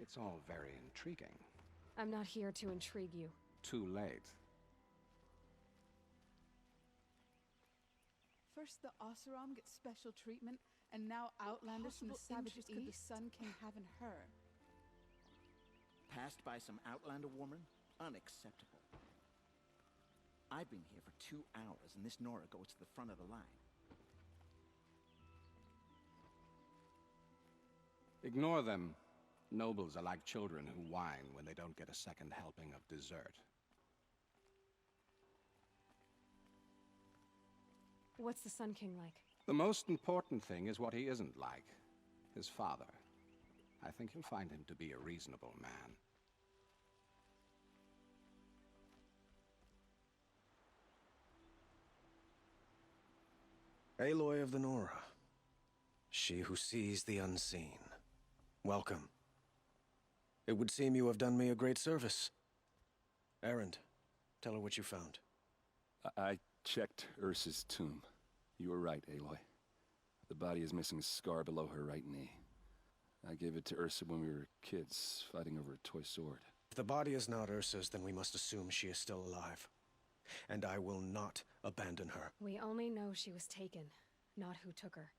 It's all very intriguing. I'm not here to intrigue you. Too late. First the Oseram gets special treatment, and now Outlanders from the Savage East could the Sun King have in her? Passed by some Outlander woman? Unacceptable. I've been here for 2 hours, and this Nora goes to the front of the line. Ignore them. Nobles are like children who whine when they don't get a second helping of dessert. What's the Sun King like? The most important thing is what he isn't like. His father. I think you'll find him to be a reasonable man. Aloy of the Nora. She who sees the unseen. Welcome. It would seem you have done me a great service. Erend, tell her what you found. I checked Ursa's tomb. You were right, Aloy. The body is missing a scar below her right knee. I gave it to Ursa when we were kids, fighting over a toy sword. If the body is not Ursa's, then we must assume she is still alive. And I will not abandon her. We only know she was taken, not who took her.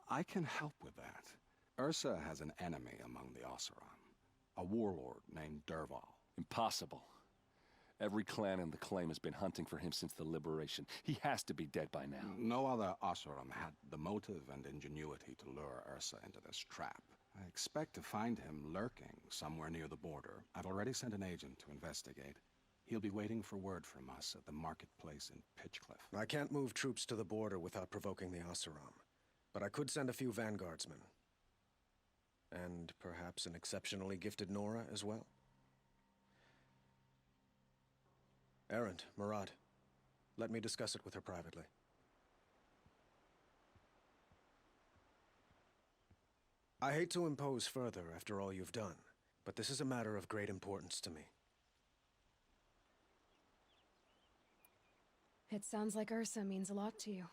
I can help with that. Ursa has an enemy among the Oseram. A warlord named Dervahl. Impossible. Every clan in the claim has been hunting for him since the liberation. He has to be dead by now. No other Oseram had the motive and ingenuity to lure Ursa into this trap. I expect to find him lurking somewhere near the border. I've already sent an agent to investigate. He'll be waiting for word from us at the marketplace in Pitchcliff. I can't move troops to the border without provoking the Oseram. But I could send a few vanguardsmen. And perhaps an exceptionally gifted Nora as well. Erend, Murad, let me discuss it with her privately. I hate to impose further after all you've done, but this is a matter of great importance to me. It sounds like Ursa means a lot to you.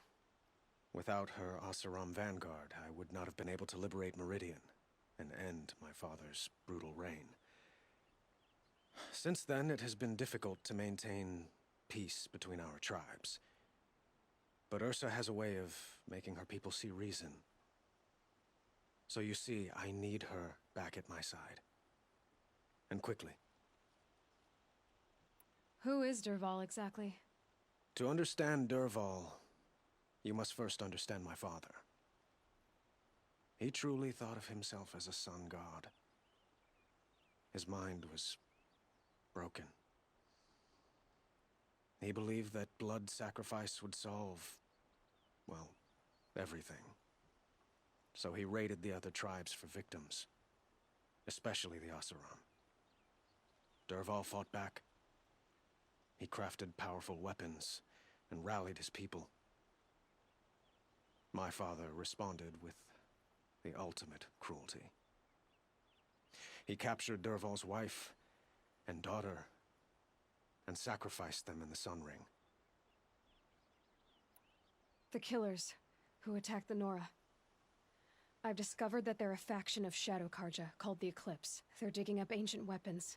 Without her Oseram vanguard, I would not have been able to liberate Meridian and end my father's brutal reign. Since then, it has been difficult to maintain peace between our tribes. But Ursa has a way of making her people see reason. So you see, I need her back at my side. And quickly. Who is Dervahl exactly? To understand Dervahl, you must first understand my father. He truly thought of himself as a sun god. His mind was broken. He believed that blood sacrifice would solve, well, everything. So he raided the other tribes for victims, especially the Oseram. Dervahl fought back. He crafted powerful weapons and rallied his people. My father responded with the ultimate cruelty. He captured Dervahl's wife and daughter and sacrificed them in the Sun Ring. The killers who attacked the Nora. I've discovered that they're a faction of Shadow Carja called the Eclipse. They're digging up ancient weapons.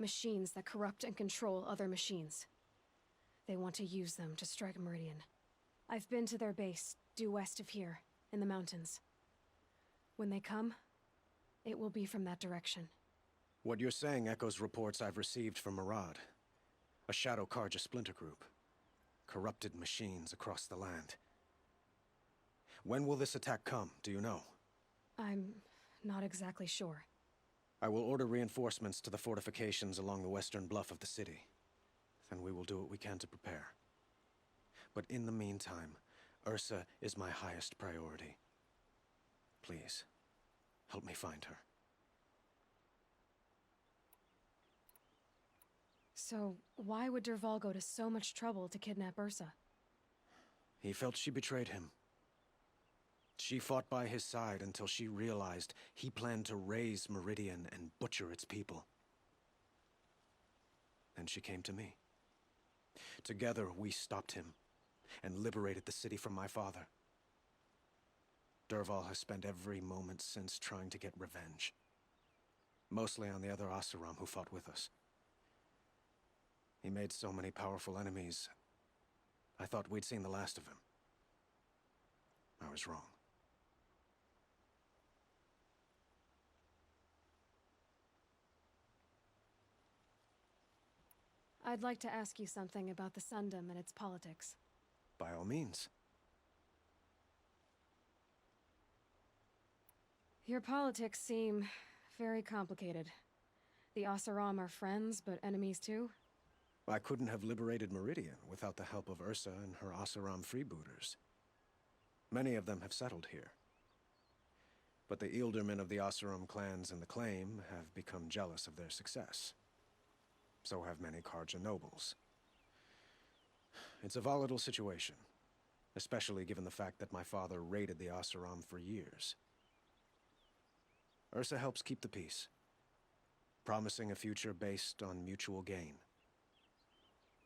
Machines that corrupt and control other machines. They want to use them to strike Meridian. I've been to their base, due west of here, in the mountains. When they come, it will be from that direction. What you're saying echoes reports I've received from Murad. A Shadow Carja splinter group. Corrupted machines across the land. When will this attack come, do you know? I'm not exactly sure. I will order reinforcements to the fortifications along the western bluff of the city. Then we will do what we can to prepare. But in the meantime, Ursa is my highest priority. Please, help me find her. So, why would Dervahl go to so much trouble to kidnap Ursa? He felt she betrayed him. She fought by his side until she realized he planned to raise Meridian and butcher its people. Then she came to me. Together, we stopped him and liberated the city from my father. Dervahl has spent every moment since trying to get revenge. Mostly on the other Oseram who fought with us. He made so many powerful enemies, I thought we'd seen the last of him. I was wrong. I'd like to ask you something about the Sundom and its politics. By all means. Your politics seem very complicated. The Oseram are friends, but enemies too? I couldn't have liberated Meridian without the help of Ursa and her Oseram freebooters. Many of them have settled here. But the Ealdormen of the Oseram clans in the Claim have become jealous of their success. So have many Carja nobles. It's a volatile situation, especially given the fact that my father raided the Oseram for years. Ursa helps keep the peace, promising a future based on mutual gain.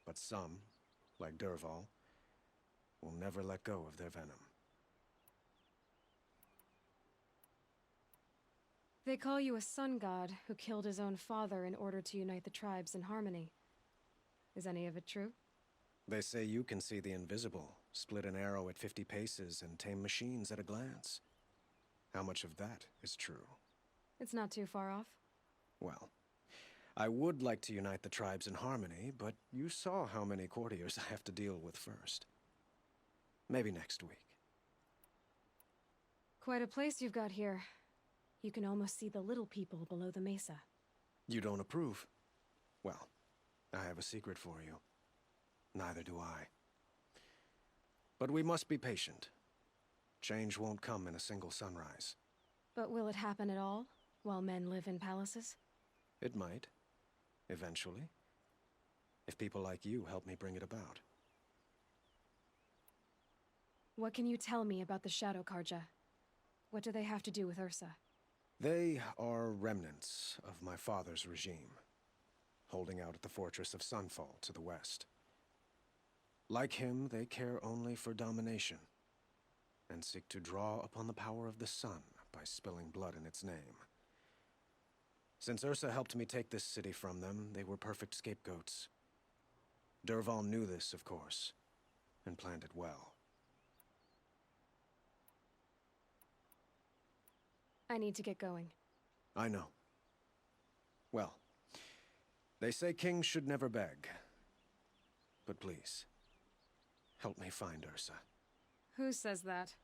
But some, like Dervahl, will never let go of their venom. They call you a sun god who killed his own father in order to unite the tribes in harmony. Is any of it true? They say you can see the invisible, split an arrow at 50 paces, and tame machines at a glance. How much of that is true? It's not too far off. Well, I would like to unite the tribes in harmony, but you saw how many courtiers I have to deal with first. Maybe next week. Quite a place you've got here. You can almost see the little people below the mesa. You don't approve? Well, I have a secret for you. Neither do I. But we must be patient. Change won't come in a single sunrise. But will it happen at all, while men live in palaces? It might. Eventually. If people like you help me bring it about. What can you tell me about the Shadow Carja? What do they have to do with Ursa? They are remnants of my father's regime, holding out at the fortress of Sunfall to the west. Like him, they care only for domination, and seek to draw upon the power of the sun by spilling blood in its name. Since Ursa helped me take this city from them, they were perfect scapegoats. Dervahl knew this, of course, and planned it well. I need to get going. I know. Well, they say kings should never beg. But please, help me find Ursa. Who says that?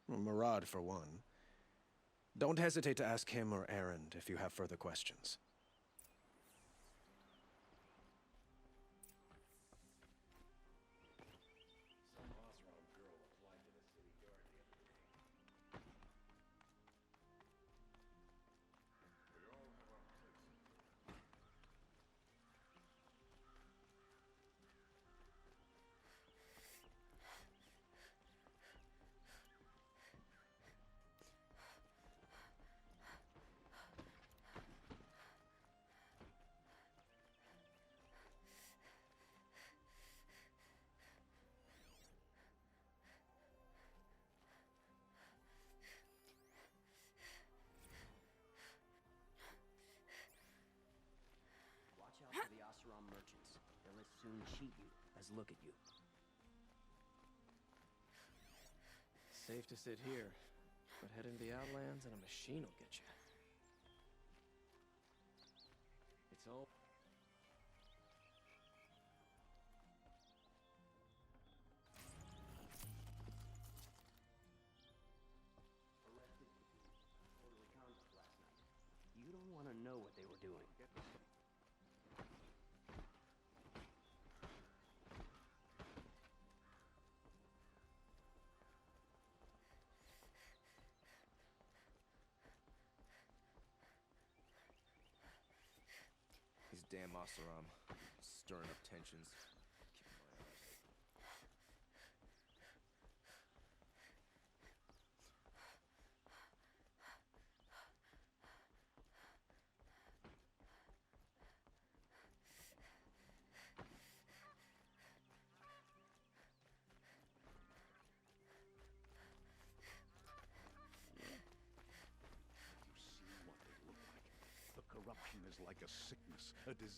Well, Murad, for one. Don't hesitate to ask him or Erend if you have further questions. Watch out for the Oseram merchants. They'll as soon cheat you as look at you. Safe to sit here, but head into the Outlands and a machine will get you. It's all... Arrested totally conduct last night. You don't want to know what they were doing. These damn Oseram, stirring up tensions. Keeping my eyes open. You see what they look like. The is like a sickness, a disease.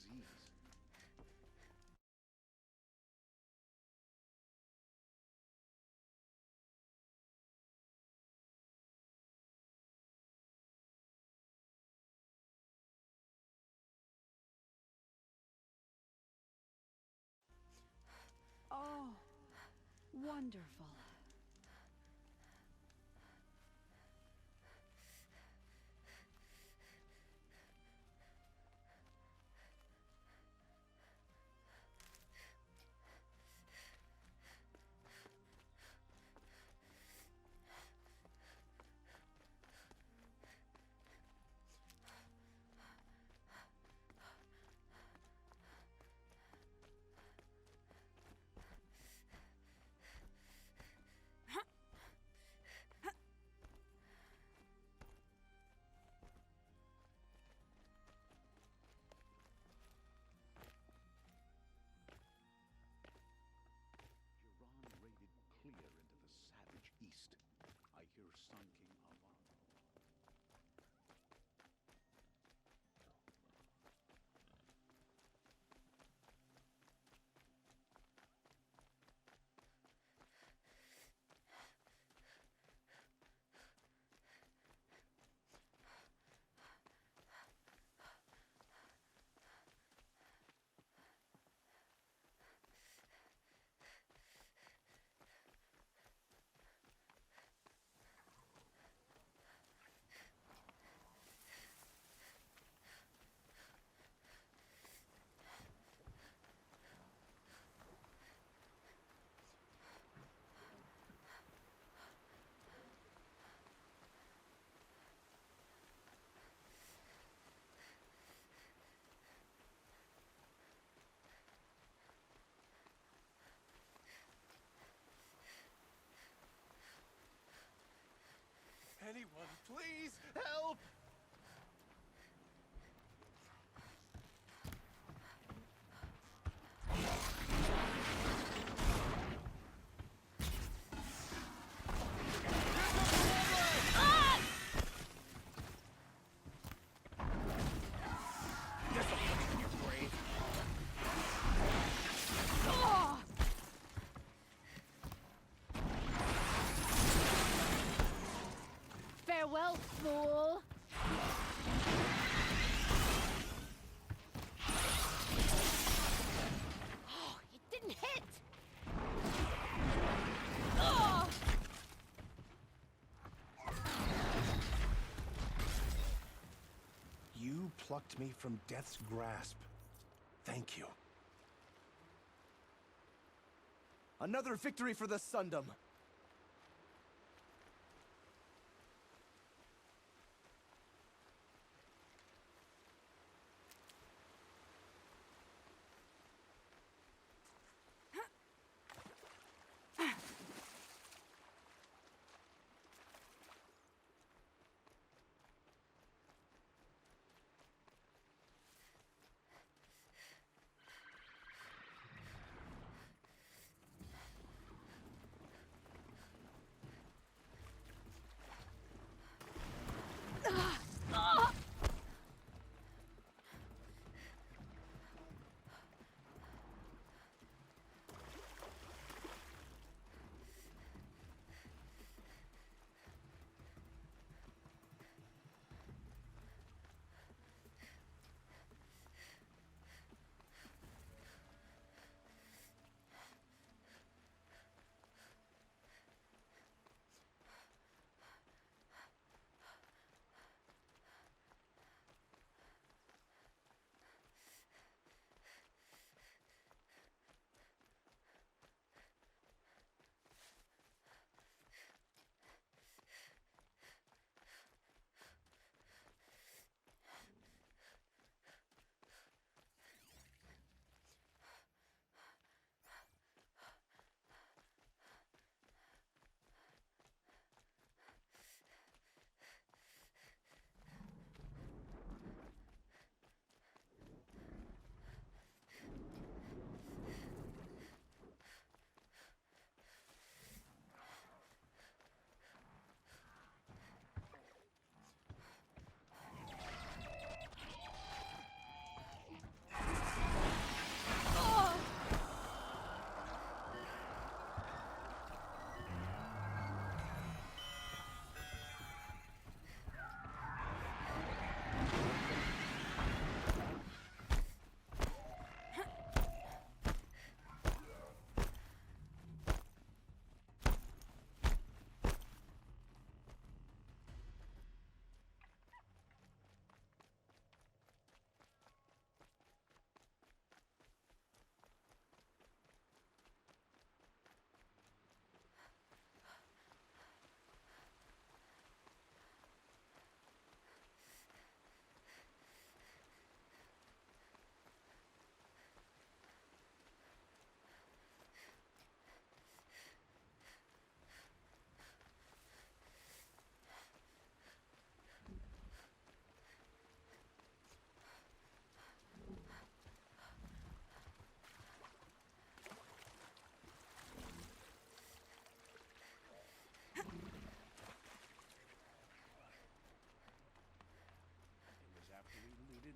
Oh, wonderful. Jiran raided clear into the savage east. I hear Sun King Avan. Anyone, please help! Farewell, fool! Oh, it didn't hit! Oh! You plucked me from death's grasp. Thank you. Another victory for the Sundom.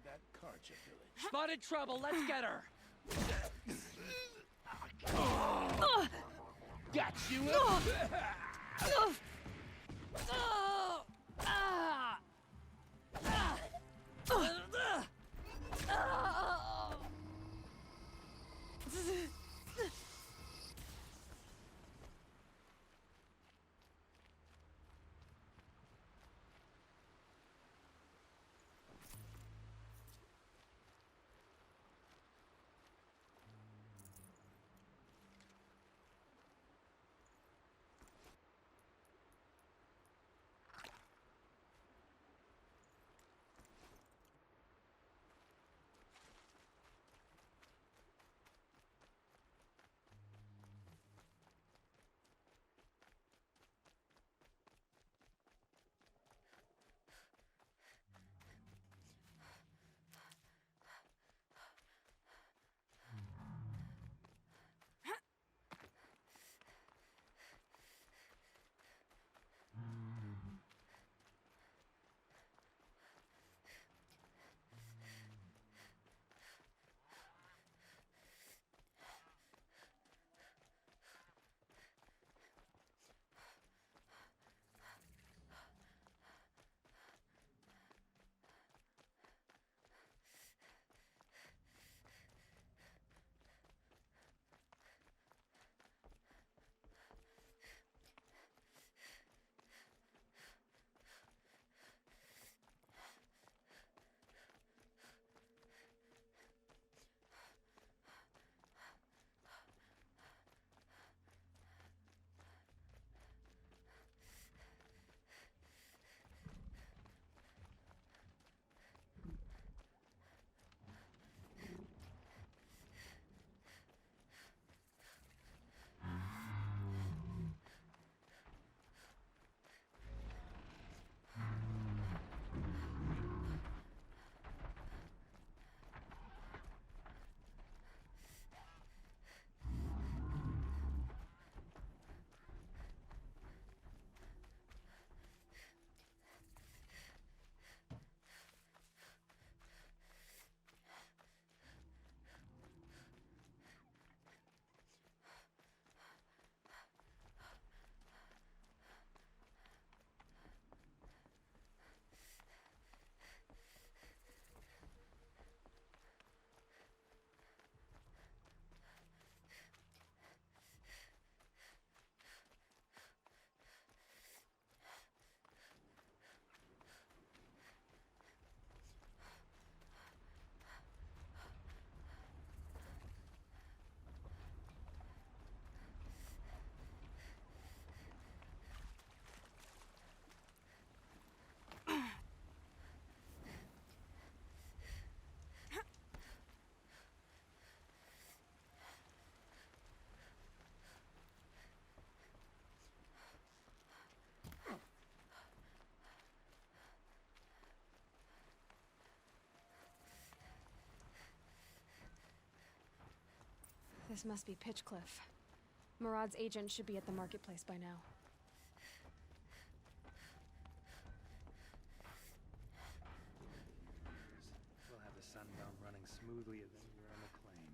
that Karja village. Spotted trouble, let's get her! Got you! This must be Pitchcliff. Murad's agent should be at the marketplace by now. We'll have the Sunbound running smoothly as anywhere on the claim.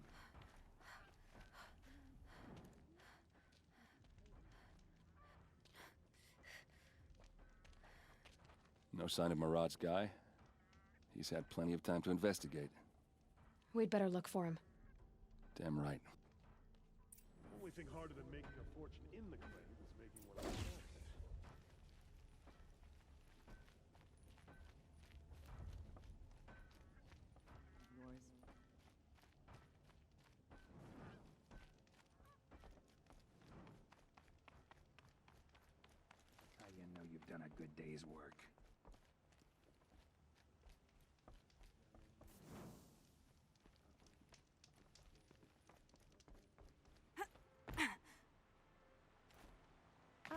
No sign of Murad's guy? He's had plenty of time to investigate. We'd better look for him. Damn right. Only thing harder than making a fortune in the claim is making one outside it. Yours. How you know you've done a good day's work?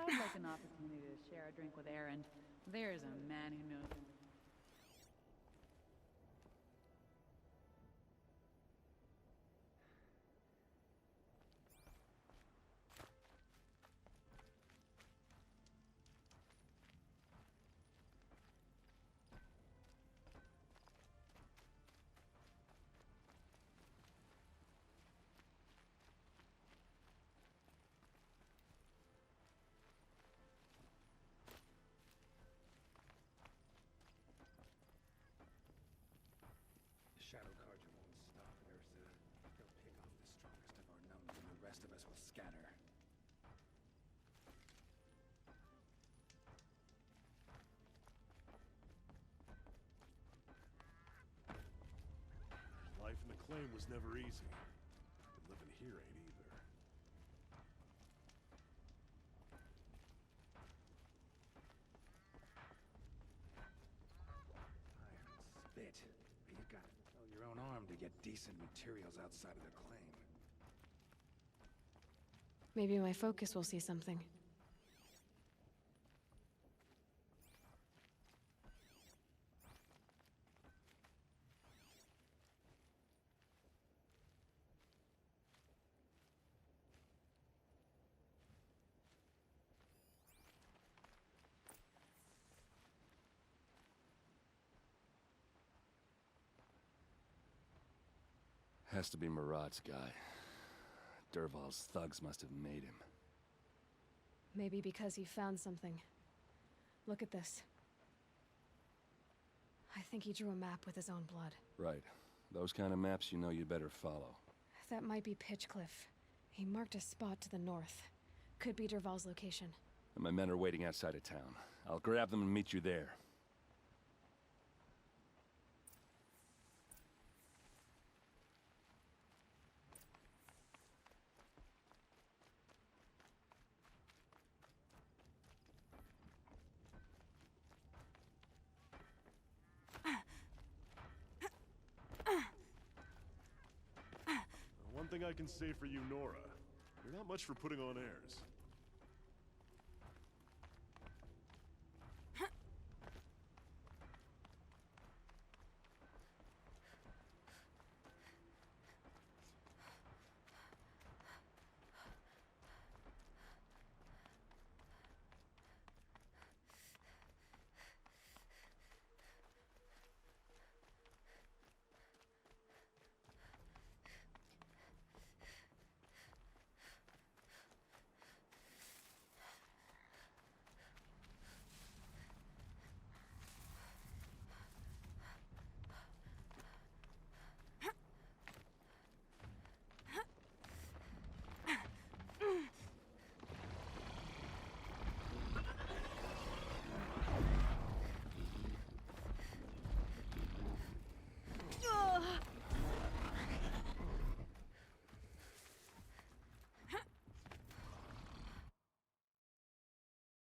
I'd like an opportunity to share a drink with Aaron. There's a man who knows. Shadow Carja won't stop, Ursa. They'll pick off the strongest of our numbers and the rest of us will scatter. Life in the claim was never easy. But living here ain't either. Iron spit. But you gotta sell your own arm to get decent materials outside of the claim. Maybe my focus will see something. Has to be Marat's guy. Dervahl's thugs must have made him. Maybe because he found something. Look at this. I think he drew a map with his own blood. Right. Those kind of maps you know you better follow. That might be Pitchcliff. He marked a spot to the north. Could be Dervahl's location. And my men are waiting outside of town. I'll grab them and meet you there. One thing I can say for you, Nora, you're not much for putting on airs.